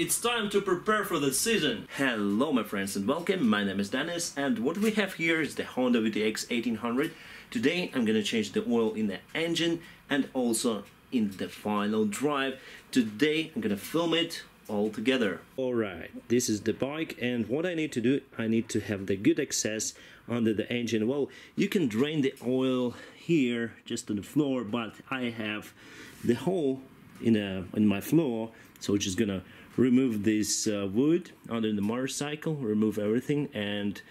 it's time to prepare for the season. Hello my friends and welcome, my name is Dennis and what we have here is the Honda VTX 1800. Today I'm gonna change the oil in the engine and also in the final drive. Today I'm gonna film it all together. Alright, this is the bike and what I need to do, I need to have the good access under the engine. Well, you can drain the oil here just on the floor, but I have the hole in my floor, so just gonna remove this wood under the motorcycle, remove everything, and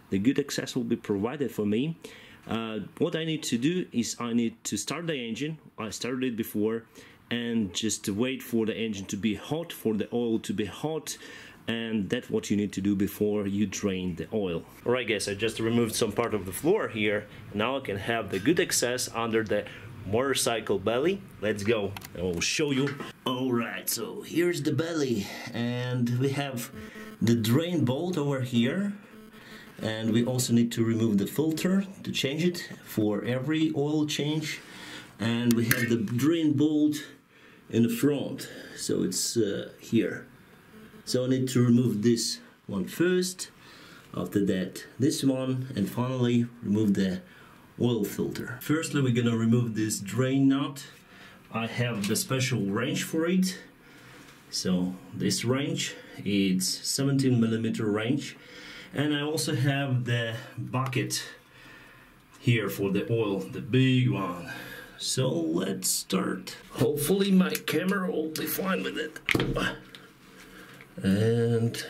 the good access will be provided for me. What I need to do is I need to start the engine. I started it before, and just wait for the engine to be hot, for the oil to be hot, and that's what you need to do before you drain the oil. Alright guys, I just removed some part of the floor here. Now I can have the good access under the motorcycle belly. Let's go, I'll show you. Alright, so here's the belly and we have the drain bolt over here, and we also need to remove the filter to change it for every oil change, and we have the drain bolt in the front, so it's here. So I need to remove this one first, after that this one, and finally remove the oil filter. Firstly, we're gonna remove this drain nut. I have the special wrench for it. So this wrench, it's 17mm wrench, and I also have the bucket here for the oil, the big one. So let's start. Hopefully my camera will be fine with it. And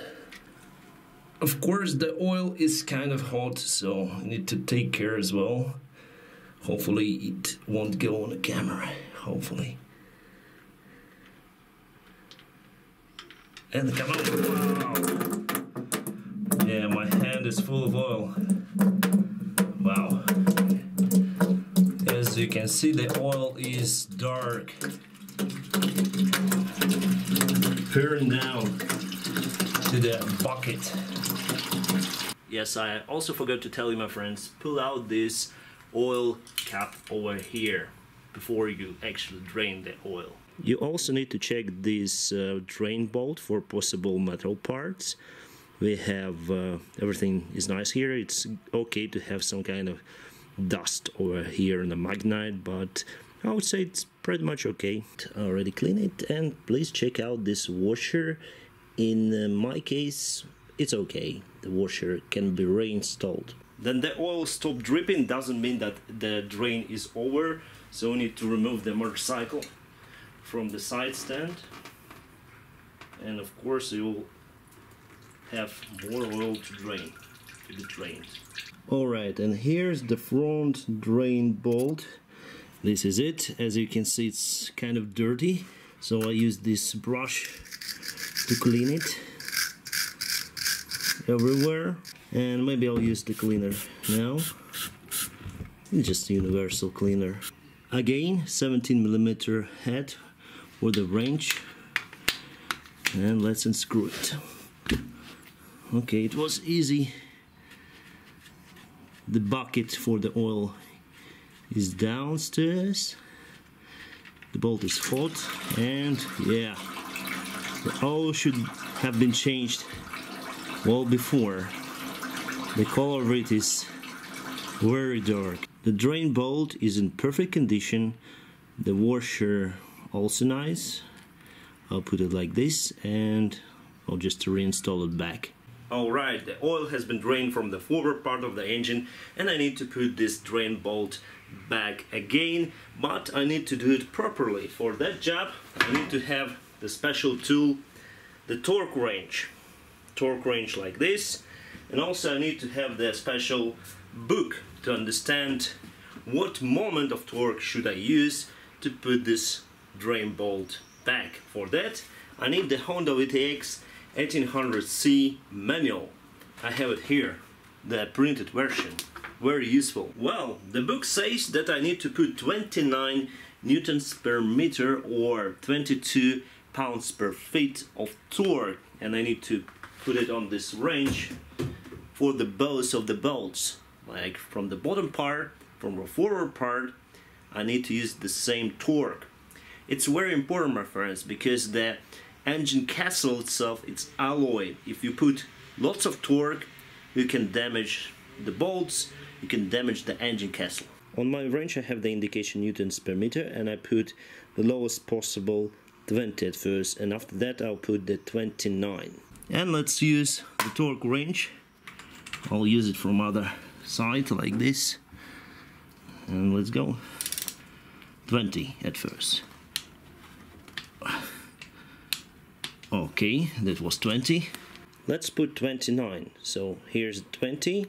of course the oil is kind of hot, so I need to take care as well. Hopefully it won't go on the camera, hopefully. And come on, wow! Yeah, my hand is full of oil. Wow. As you can see, the oil is dark. Pouring down to the bucket. Yes, I also forgot to tell you, my friends, pull out this oil cap over here before you actually drain the oil. You also need to check this drain bolt for possible metal parts. We have everything is nice here. It's okay to have some kind of dust over here in the magnite, but I would say it's pretty much okay. Already clean it, and please check out this washer. In my case, it's okay. The washer can be reinstalled. Then the oil stopped dripping doesn't mean that the drain is over, so we need to remove the motorcycle from the side stand, and of course you will have more oil to drain, to be drained. Alright, and here's the front drain bolt. This is it. As you can see, it's kind of dirty, so I use this brush to clean it everywhere, and maybe I'll use the cleaner now. It's just a universal cleaner. Again, 17mm head with the wrench, and let's unscrew it. Okay, it was easy. The bucket for the oil is downstairs. The bolt is hot, and yeah, the oil should have been changed well before. The color of it is very dark. The drain bolt is in perfect condition. The washer also nice. I'll put it like this, and I'll just reinstall it back. Alright, the oil has been drained from the forward part of the engine, and I need to put this drain bolt back again, but I need to do it properly. For that job I need to have the special tool, the torque wrench like this, and also I need to have the special book to understand what moment of torque should I use to put this drain bolt back. For that I need the Honda VTX 1800C manual. I have it here, the printed version. Very useful. Well, the book says that I need to put 29 newtons per meter or 22 pounds per feet of torque, and I need to put it on this wrench for the bows of the bolts. Like from the bottom part, from the forward part, I need to use the same torque. It's very important, my friends, because the engine castle itself, it's alloy. If you put lots of torque, you can damage the bolts, you can damage the engine castle. On my wrench I have the indication newtons per meter, and I put the lowest possible 20 at first, and after that I'll put the 29. And let's use the torque wrench. I'll use it from other side like this, and let's go. 20 at first. Okay, that was 20. Let's put 29. So here's 20,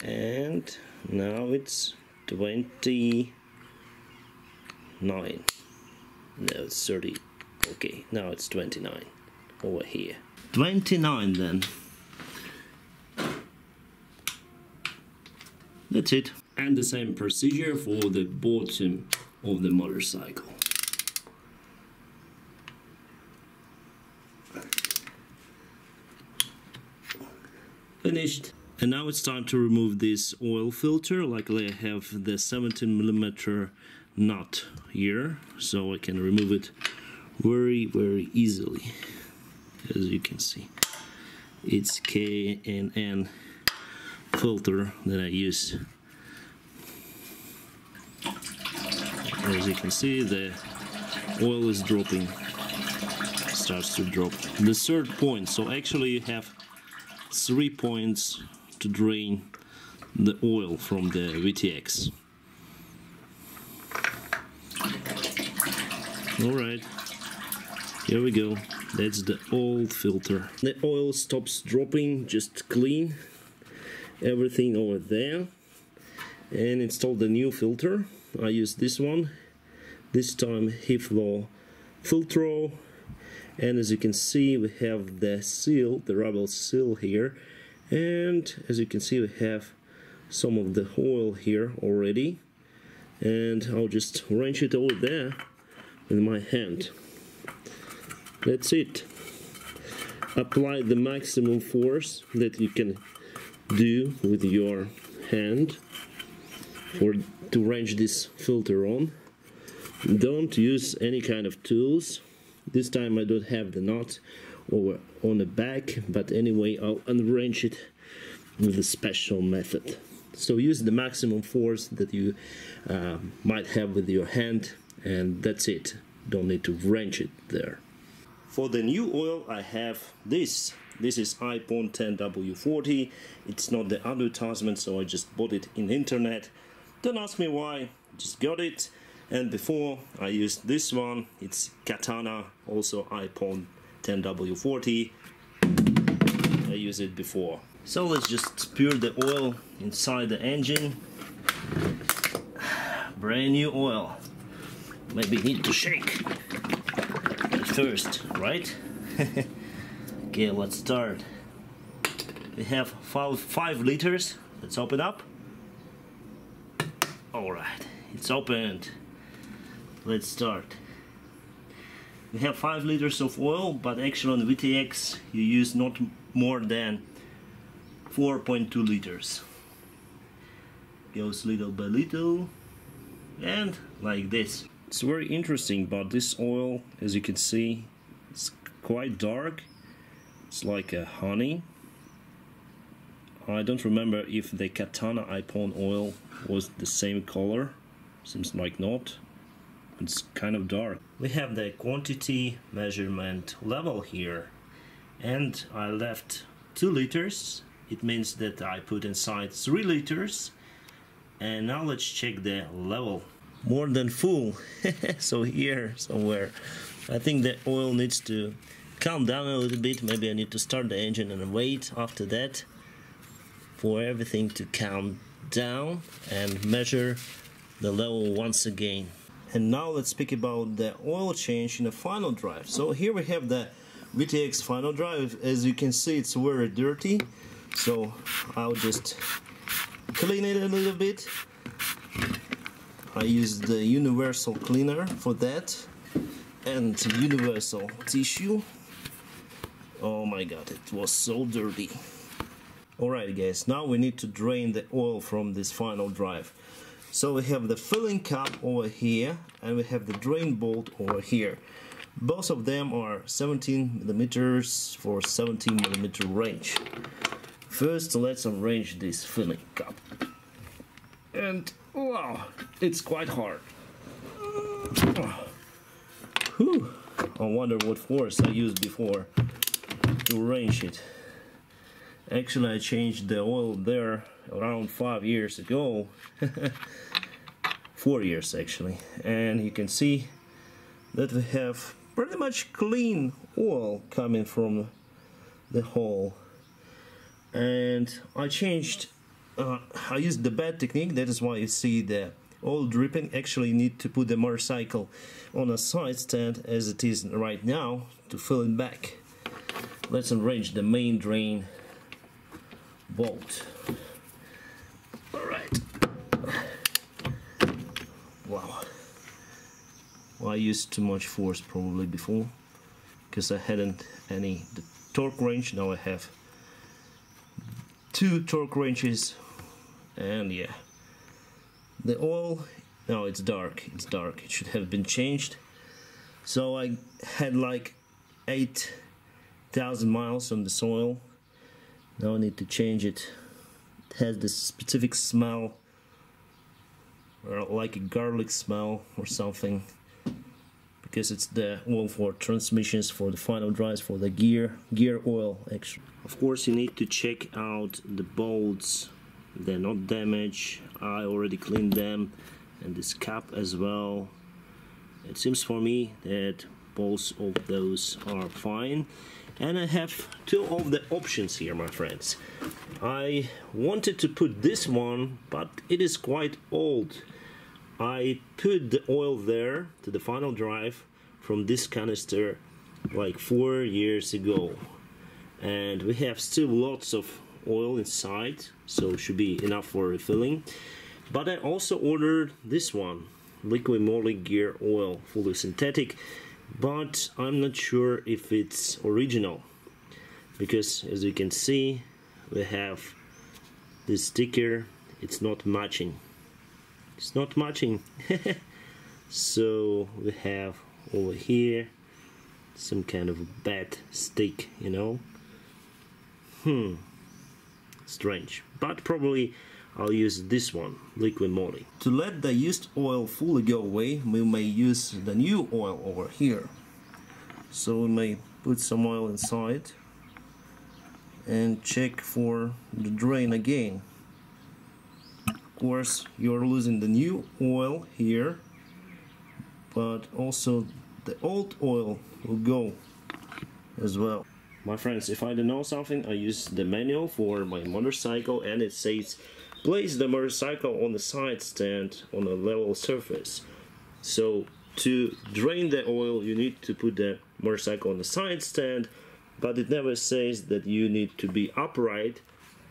and now it's 29. No, it's 30. Okay, now it's 29 over here. 29 then. That's it. And the same procedure for the bottom of the motorcycle. Finished. And now it's time to remove this oil filter. Luckily I have the 17mm nut here, so I can remove it very easily. As you can see, it's K&N filter that I use. As you can see, the oil is dropping, starts to drop. The third point, so actually you have 3 points to drain the oil from the VTX. Alright, here we go. That's the old filter. The oil stops dropping, just clean everything over there and install the new filter. I use this one, this time HIFLO filter, and as you can see we have the seal, the rubber seal here, and as you can see we have some of the oil here already, and I'll just wrench it over there with my hand. That's it. Apply the maximum force that you can do with your hand to wrench this filter on. Don't use any kind of tools. This time I don't have the nut over on the back, but anyway I'll unwrench it with a special method. So use the maximum force that you might have with your hand, and that's it. Don't need to wrench it there. For the new oil I have this. This is Ipone 10W40. It's not the advertisement, so I just bought it in internet. Don't ask me why, just got it. And before I used this one, it's Katana, also Ipone 10W40. I used it before. So let's just pour the oil inside the engine. Brand new oil. Maybe need to shake at first, right? Okay, let's start. We have 5 liters. Let's open up. Alright, it's opened. Let's start. We have 5 liters of oil, but actually on the VTX you use not more than 4.2 liters. Goes little by little, and like this. It's very interesting, but this oil, as you can see, it's quite dark. It's like a honey. I don't remember if the Katana Ipone oil was the same color. Seems like not. It's kind of dark. We have the quantity measurement level here, and I left 2 liters. It means that I put inside 3 liters. And now let's check the level. More than full. So here somewhere. I think the oil needs to calm down a little bit. Maybe I need to start the engine and wait after that for everything to calm down and measure the level once again. And now let's speak about the oil change in the final drive. So here we have the VTX final drive. As you can see, it's very dirty, so I'll just clean it a little bit. I use the universal cleaner for that, and universal tissue. Oh my god, it was so dirty. Alright guys, now we need to drain the oil from this final drive. So we have the filling cap over here, and we have the drain bolt over here. Both of them are 17 millimeters for 17 millimeter range. First, let's arrange this filling cup. And wow, it's quite hard. Whew. I wonder what force I used before to arrange it. Actually, I changed the oil there around 5 years ago. 4 years actually. And you can see that we have pretty much clean oil coming from the hole. And I changed, I used the bad technique. That is why you see the oil dripping. Actually, you need to put the motorcycle on a side stand as it is right now to fill it back. Let's arrange the main drain bolt. Alright. Wow. Well, I used too much force probably before because I hadn't any the torque wrench. Now I have 2 torque wrenches, and yeah, the oil, now it's dark, it should have been changed. So I had like 8,000 miles on this oil. Now I need to change it. It has this specific smell, or like a garlic smell or something, because it's the oil for transmissions, for the final drives, for the gear oil actually. Of course, you need to check out the bolts. They're not damaged. I already cleaned them, and this cap as well. It seems for me that both of those are fine. And I have 2 of the options here, my friends. I wanted to put this one, but it is quite old. I put the oil there to the final drive from this canister like 4 years ago, and we have still lots of oil inside, so should be enough for refilling. But I also ordered this one, Liquly Molly gear oil, fully synthetic, but I'm not sure if it's original, because as you can see we have this sticker, it's not matching. It's not matching. So we have over here some kind of bad stick, you know. Strange, but probably I'll use this one, Liquly Molly. To let the used oil fully go away, we may use the new oil over here. So we may put some oil inside and check for the drain again. Of course, you're losing the new oil here, but also the old oil will go as well. My friends, if I don't know something, I use the manual for my motorcycle, and it says place the motorcycle on the side stand on a level surface. So to drain the oil you need to put the motorcycle on the side stand, but it never says that you need to be upright,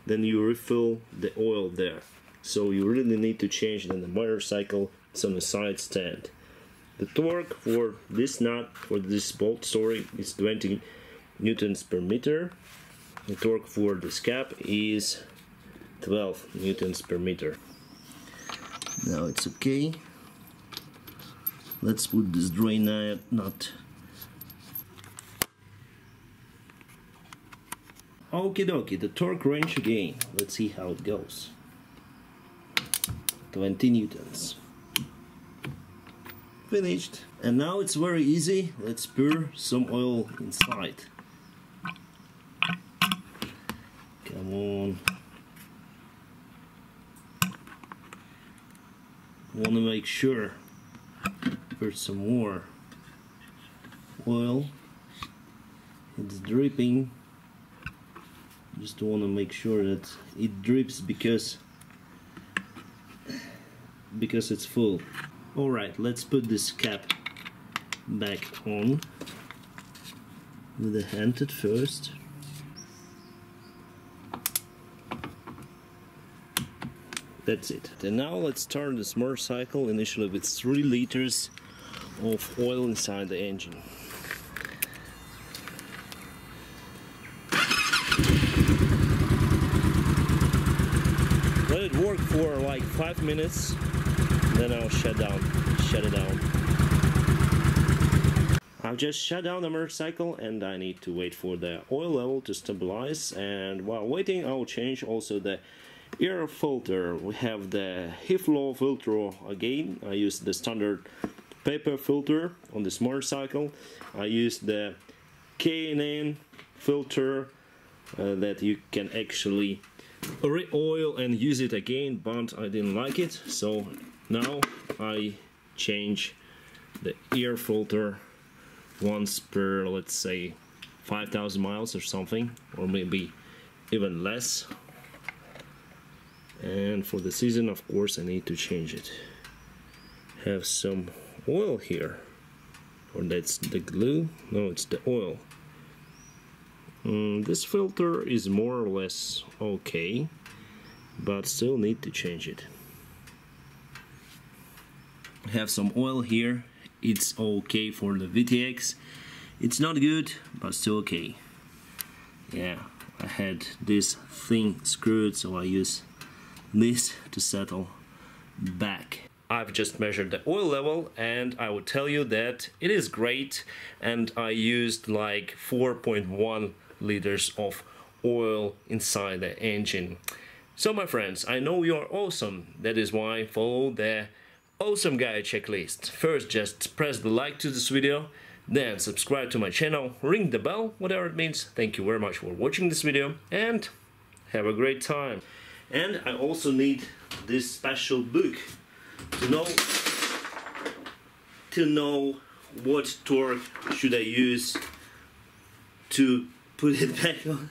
then you refill the oil there. So you really need to change the motorcycle, it's on the side stand. The torque for this nut, for this bolt, sorry, is 20 newtons per meter. The torque for this cap is 12 newtons per meter. Now it's okay. Let's put this drain nut. Okie dokie, the torque wrench again. Let's see how it goes. 20 newtons. Finished. And now it's very easy. Let's pour some oil inside. Come on. Want to make sure. Pour some more oil. It's dripping. Just want to make sure that it drips because it's full. Alright, let's put this cap back on with the hand at first. That's it. And now let's start this motorcycle initially with 3 liters of oil inside the engine. Let it work for like 5 minutes, then I'll shut it down. I've just shut down the motorcycle and I need to wait for the oil level to stabilize, and while waiting I'll change also the air filter. We have the HEFLO filter again. I use the standard paper filter on this motorcycle. I use the K&N filter that you can actually re-oil and use it again, but I didn't like it, so now I change the air filter once per, let's say, 5,000 miles or something, or maybe even less. And for the season, of course, I need to change it. Have some oil here, or that's the glue. No, it's the oil. This filter is more or less okay, but still need to change it. Have some oil here. It's okay for the VTX. It's not good, but still okay. Yeah, I had this thing screwed, so I use this to settle back. I've just measured the oil level and I would tell you that it is great, and I used like 4.1 liters of oil inside the engine. So my friends, I know you are awesome. That is why follow the awesome guy checklist. First, just press the like to this video, then subscribe to my channel, ring the bell, whatever it means. Thank you very much for watching this video and have a great time. And I also need this special book to know what torque should I use to put it back on.